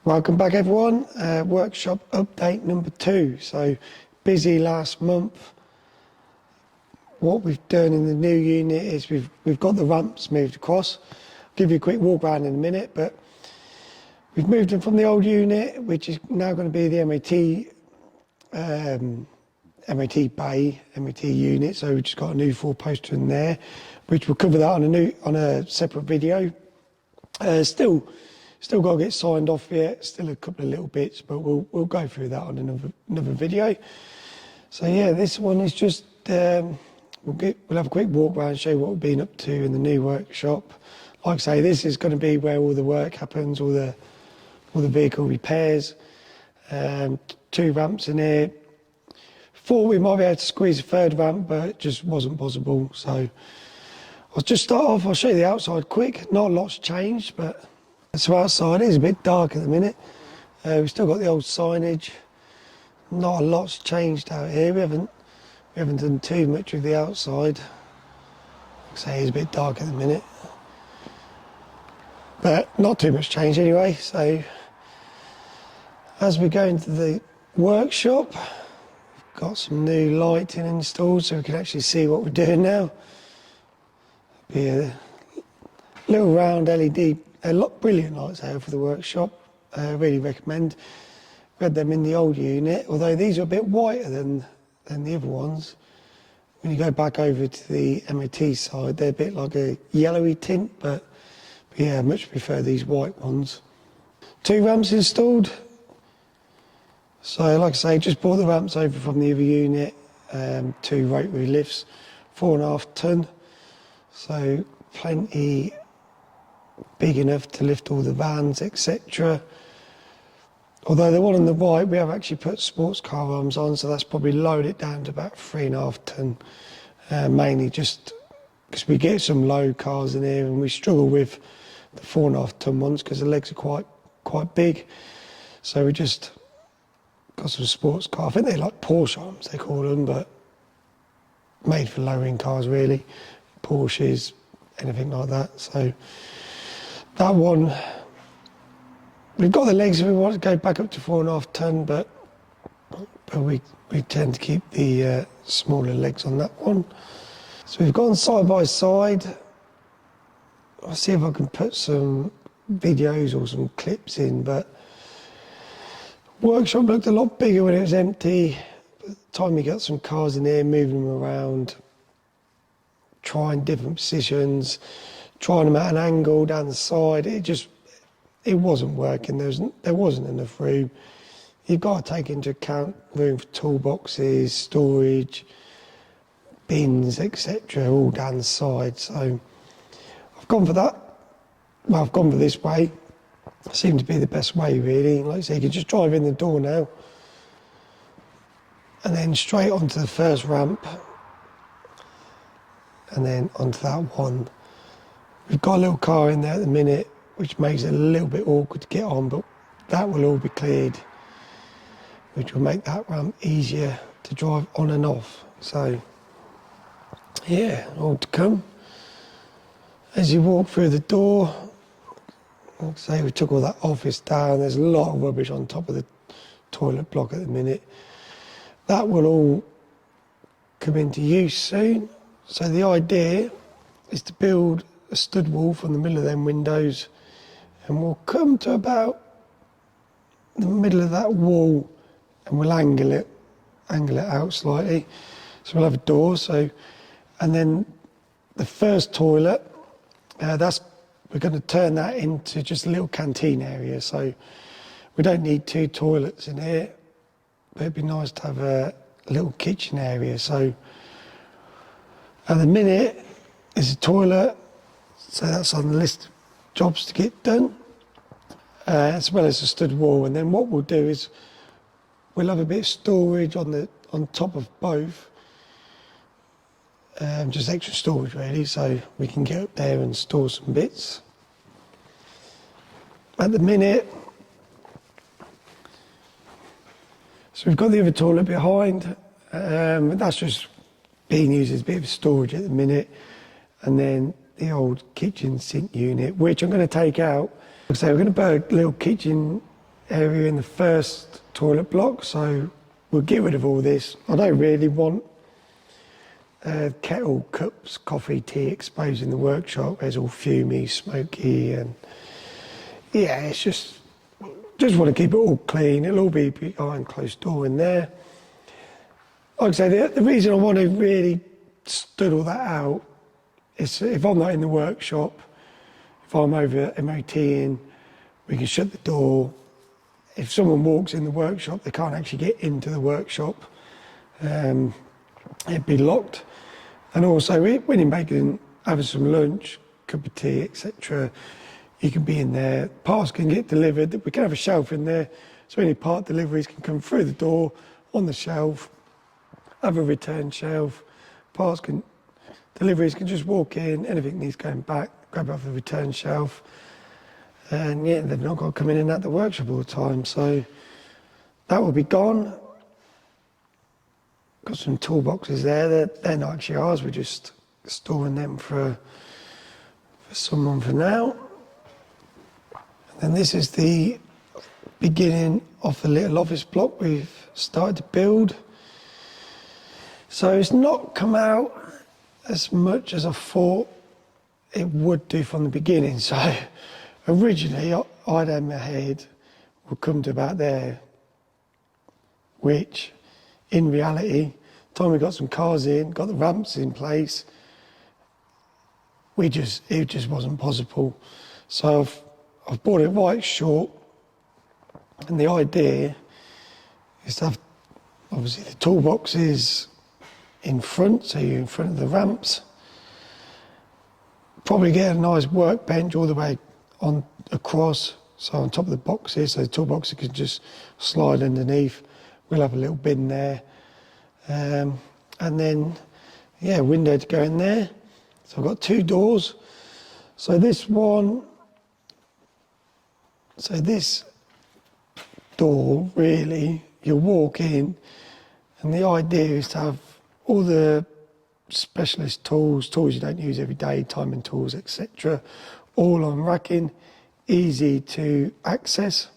Welcome back everyone, workshop update number 2. So busy last month. What we've done in the new unit is we've got the ramps moved across. I'll give you a quick walk around in a minute, but we've moved them from the old unit, which is now going to be the MOT bay, MOT unit. So we've just got a new 4-poster in there, which we'll cover that on a separate video. Still got to get signed off yet. Still a couple of little bits, but we'll go through that on another video. So yeah, this one is just we'll have a quick walk around, show you what we've been up to in the new workshop. Like I say, this is going to be where all the work happens, all the vehicle repairs. 2 ramps in here. Thought we might be able to squeeze a 3rd ramp, but it just wasn't possible. So I'll just start off. I'll show you the outside quick. Not a lot's changed, but so outside it is a bit dark at the minute. We've still got the old signage. Not a lot's changed out here. We haven't done too much with the outside. Like I say, it's a bit dark at the minute, but not too much change anyway. So as we go into the workshop, we've got some new lighting installed so we can actually see what we're doing now. Be a little round LED. Brilliant lights out for the workshop. Really recommend. We had them in the old unit, although these are a bit whiter than the other ones. When you go back over to the MOT side, they're a bit like a yellowy tint, but yeah, I much prefer these white ones. 2 ramps installed. So like I say, just brought the ramps over from the other unit. 2 rotary lifts, 4.5 ton. So plenty big enough to lift all the vans, etc. Although the one on the right, we have actually put sports car arms on, so that's probably lowered it down to about 3.5 ton. Mainly just because we get some low cars in here and we struggle with the 4.5 ton ones because the legs are quite big. So we just got some sports car. I think they're like Porsche arms, they call them, but made for lowering cars really. Porsches, anything like that. So that one, we've got the legs if we want to go back up to 4.5 ton, but we tend to keep the smaller legs on that one. So we've gone side by side. I'll see if I can put some videos or some clips in, but workshop looked a lot bigger when it was empty. By the time we got some cars in there, moving them around, trying different positions, trying them at an angle down the side, it wasn't working. There wasn't enough room. You've got to take into account room for toolboxes, storage, bins, etc., all down the side. So I've gone for that. Well, I've gone for this way. It seemed to be the best way, really. Like I say, you can just drive in the door now and then straight onto the first ramp and then onto that one. We've got a little car in there at the minute, which makes it a little bit awkward to get on, but that will all be cleared, which will make that ramp easier to drive on and off. So yeah, all to come. As you walk through the door, like I say, we took all that office down. There's a lot of rubbish on top of the toilet block at the minute. That will all come into use soon. So the idea is to build a stud wall from the middle of them windows, and we'll come to about the middle of that wall and we'll angle it out slightly. So we'll have a door. So, and then the first toilet, we're going to turn that into just a little canteen area. So we don't need 2 toilets in here, but it'd be nice to have a little kitchen area. So at the minute, there's a toilet, so that's on the list of jobs to get done, as well as a stud wall. And then what we'll do is we'll have a bit of storage on top of both, just extra storage really, so we can get up there and store some bits. At the minute, so we've got the other toilet behind, that's just being used as a bit of storage at the minute, and then the old kitchen sink unit, which I'm going to take out. So we're going to put a little kitchen area in the first toilet block, so we'll get rid of all this. I don't really want kettle, cups, coffee, tea exposed in the workshop. It's all fumy, smoky, and yeah, it's just want to keep it all clean. It'll all be behind closed door in there. Like I say, the reason I want to really stud all that out is if I'm not in the workshop, if I'm over MOTing, we can shut the door. If someone walks in the workshop, they can't actually get into the workshop. It'd be locked. And also, when you're having some lunch, cup of tea, etc., you can be in there. Parts can get delivered. We can have a shelf in there, so any part deliveries can come through the door on the shelf. Have a return shelf. Deliveries can just walk in. Anything needs going back, grab off the return shelf. And yeah, they've not got to come in and out the workshop all the time. So that will be gone. Got some toolboxes there. They're not actually ours. We're just storing them for someone for now. And this is the beginning of the little office block we've started to build. So it's not come out as much as I thought it would do from the beginning. So originally I'd had my head would come to about there, which in reality, time we got some cars in, got the ramps in place, it just wasn't possible. So I've brought it right short, and the idea is to have obviously the toolboxes in front, so you're in front of the ramps. Probably get a nice workbench all the way on across, so on top of the boxes, so the toolboxes can just slide underneath. We'll have a little bin there, and then yeah, window to go in there. So I've got two doors. So this door, really, you walk in, and the idea is to have all the specialist tools you don't use every day, timing tools, etc., all on racking, easy to access.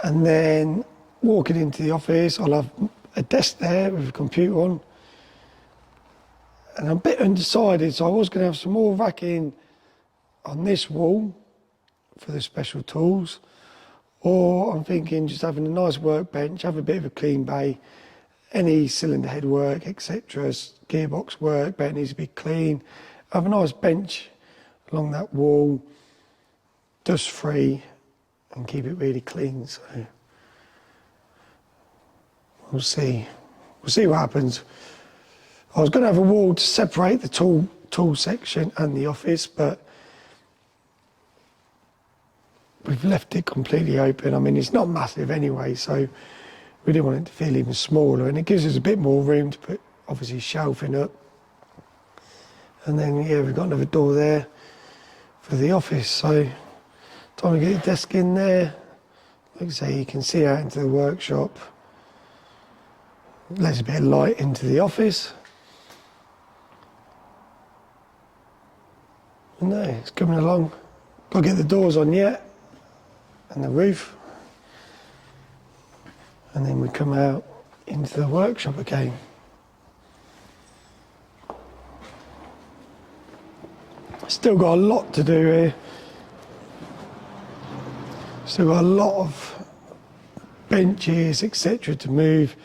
And then walking into the office, I'll have a desk there with a computer on. And I'm a bit undecided, so I was going to have some more racking on this wall for the special tools, or I'm thinking just having a nice workbench, have a bit of a clean bay, any cylinder head work, etc., gearbox work, but it needs to be clean. Have a nice bench along that wall, dust free, and keep it really clean. So we'll see what happens. I was going to have a wall to separate the tool section and the office, but we've left it completely open. I mean, it's not massive anyway, so we didn't want it to feel even smaller, and it gives us a bit more room to put, obviously, shelving up. And then, yeah, we've got another door there for the office, so time to get your desk in there. Like I say, you can see out into the workshop. Lets a bit of light into the office. And no, it's coming along. Got to get the doors on yet, and the roof. And then we come out into the workshop again. Still got a lot to do here. Still got a lot of benches, etc. to move.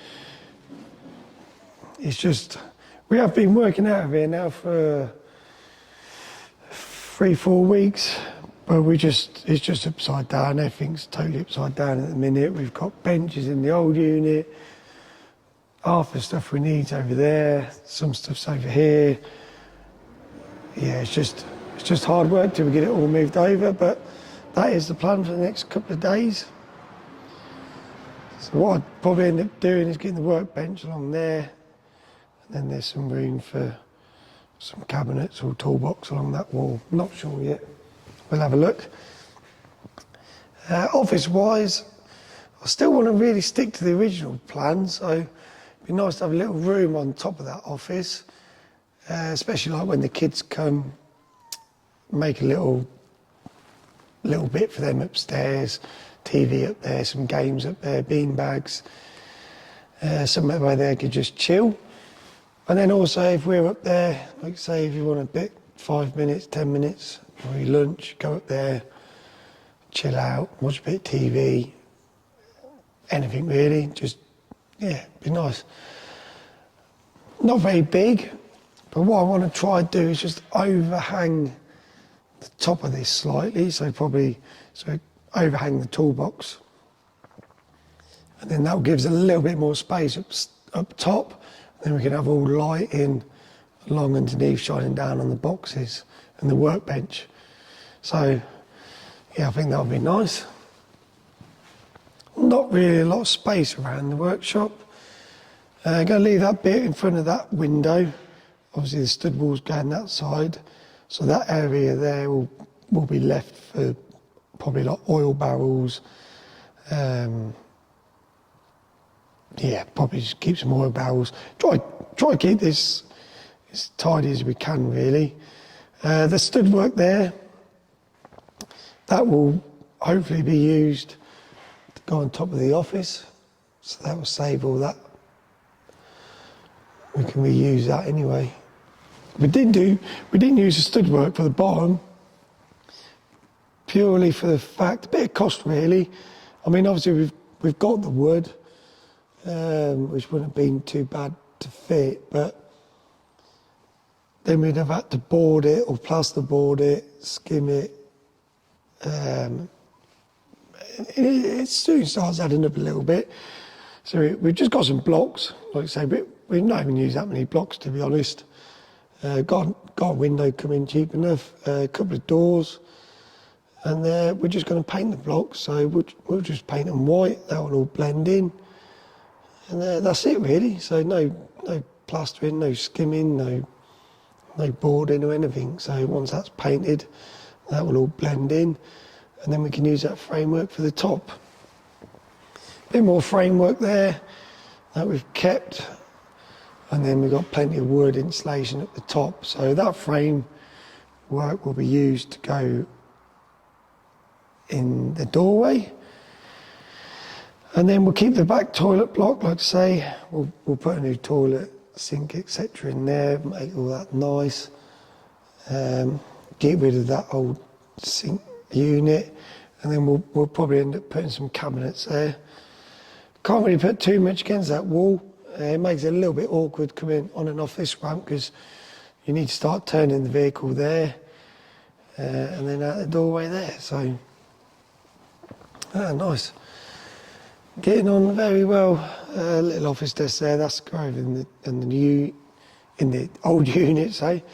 It's just, we have been working out of here now for 3-4 weeks, but it's just upside down. Everything's totally upside down at the minute. We've got benches in the old unit. Half the stuff we need's over there. Some stuff's over here. Yeah, it's just hard work till we get it all moved over, but that is the plan for the next couple of days. So what I'd probably end up doing is getting the workbench along there, and then there's some room for some cabinets or toolbox along that wall. Not sure yet. We'll have a look. Office-wise, I still want to really stick to the original plan, so it'd be nice to have a little room on top of that office, especially like when the kids come, make a little little bit for them upstairs, TV up there, some games up there, bean bags, somewhere where they could just chill. And then also if we're up there, like say if you want a bit, 5 minutes, 10 minutes, or your lunch, go up there, chill out, watch a bit of TV, anything really, just, yeah, be nice. Not very big, but what I want to try to do is just overhang the top of this slightly, so overhang the toolbox. And then that gives a little bit more space up top. Then we can have all lighting along underneath, shining down on the boxes and the workbench. So, yeah, I think that would be nice. Not really a lot of space around the workshop. I'm going to leave that bit in front of that window. Obviously the stud wall's going that side, so that area there will be left for probably like oil barrels. Yeah, probably just keep some oil barrels. Try to keep this as tidy as we can, really. The stud work there, that will hopefully be used to go on top of the office, so that will save all that. We can reuse that anyway. We didn't use the stud work for the bottom, purely for the fact, a bit of cost really. I mean, obviously we've got the wood, which wouldn't have been too bad to fit, but then we'd have had to board it or plasterboard it, skim it. It soon starts adding up a little bit. So we've just got some blocks, like I say, but we've not even used that many blocks, to be honest. Got a window coming cheap enough, a couple of doors, and we're just going to paint the blocks. So we'll just paint them white. That will all blend in, and that's it really. So no plastering, no skimming, no boarding or anything. So once that's painted, that will all blend in, and then we can use that framework for the top. A bit more framework there that we've kept. And then we've got plenty of wood insulation at the top. So that frame work will be used to go in the doorway. And then we'll keep the back toilet block, like I say. We'll put a new toilet, sink, etc. in there, make all that nice. Get rid of that old sink unit. And then we'll probably end up putting some cabinets there. Can't really put too much against that wall. It makes it a little bit awkward coming on and off this ramp because you need to start turning the vehicle there and then out the doorway there. So, nice. Getting on very well. Little office desk there. That's over in the old unit, say.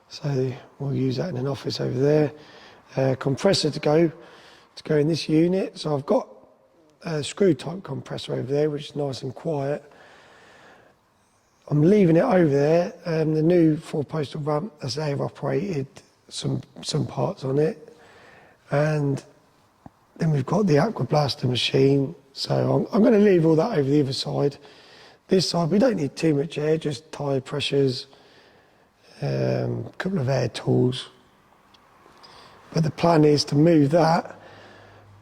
So we'll use that in an office over there. Compressor to go in this unit. So I've got a screw type compressor over there, which is nice and quiet. I'm leaving it over there. The new 4-postal ramp, as they have operated some parts on it, and then we've got the aqua blaster machine. So I'm going to leave all that over the other side. This side we don't need too much air, just tyre pressures, a couple of air tools. But the plan is to move that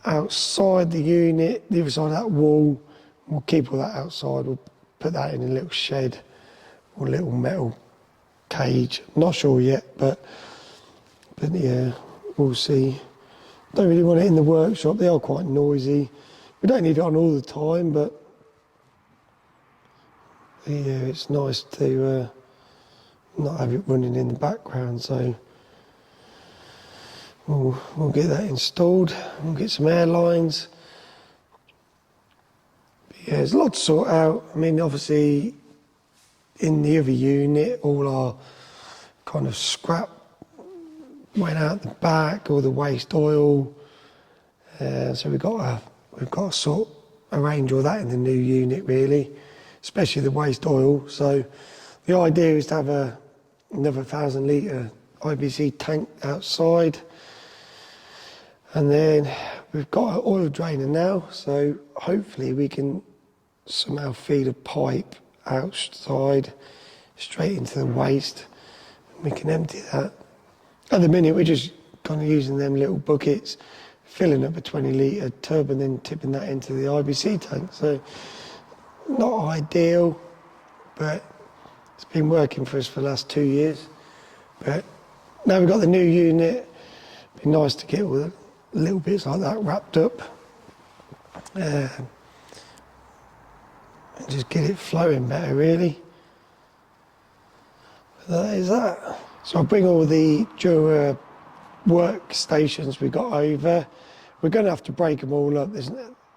outside the unit, the other side of that wall. We'll keep all that outside. We'll put that in a little shed or a little metal cage. Not sure yet, but yeah, we'll see. Don't really want it in the workshop. They are quite noisy. We don't need it on all the time, but yeah, it's nice to not have it running in the background. So we'll get that installed. We'll get some air lines. But yeah, there's a lot to sort out. I mean, obviously, in the other unit, all our kind of scrap went out the back, all the waste oil. So we've got to arrange all that in the new unit, really, especially the waste oil. So the idea is to have another 1,000 litre IBC tank outside, and then we've got an oil drainer now. So hopefully we can somehow feed a pipe outside straight into the waste. We can empty that. At the minute we're just kind of using them little buckets, filling up a 20-litre tub and then tipping that into the IBC tank. So not ideal, but it's been working for us for the last 2 years. But now we've got the new unit, it'd be nice to get all the little bits like that wrapped up and just get it flowing better, really. But that is that. So I'll bring all the Jura workstations we got over. We're going to have to break them all up.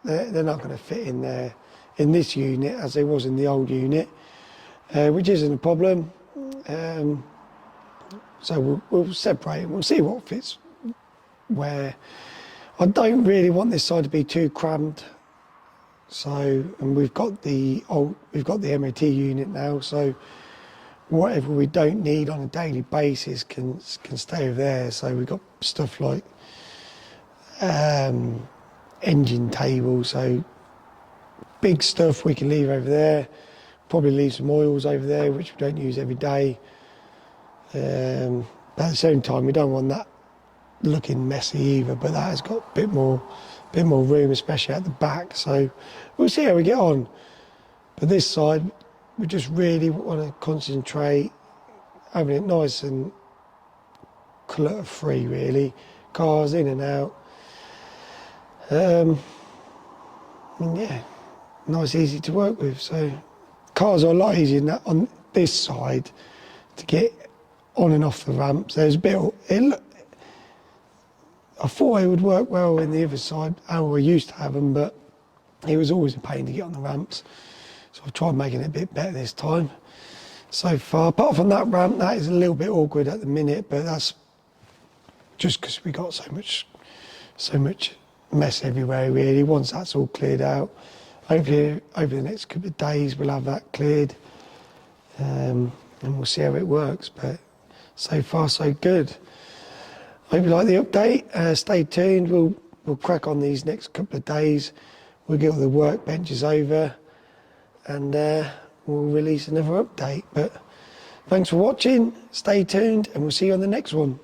They're not going to fit in there in this unit as they was in the old unit, which isn't a problem. So we'll separate them. We'll see what fits where. I don't really want this side to be too crammed. So, and we've got the MOT unit now. So whatever we don't need on a daily basis can stay over there. So we've got stuff like engine tables. So big stuff we can leave over there. Probably leave some oils over there, which we don't use every day. But at the same time, we don't want that looking messy either. But that has got a bit more room, especially at the back. So we'll see how we get on. But this side, we just really want to concentrate, having it nice and clutter-free, really. Cars in and out. And yeah, nice, easy to work with. So cars are a lot easier on this side to get on and off the ramps. There's a bit. I thought it would work well in the other side, how we used to have them, but it was always a pain to get on the ramps. So I've tried making it a bit better this time. So far, apart from that ramp, that is a little bit awkward at the minute, but that's just because we got so much mess everywhere, really. Once that's all cleared out, hopefully over the next couple of days we'll have that cleared, and we'll see how it works. But so far, so good. Hope you like the update. Stay tuned. We'll crack on these next couple of days. We'll get all the workbenches over, and we'll release another update. But thanks for watching. Stay tuned, and we'll see you on the next one.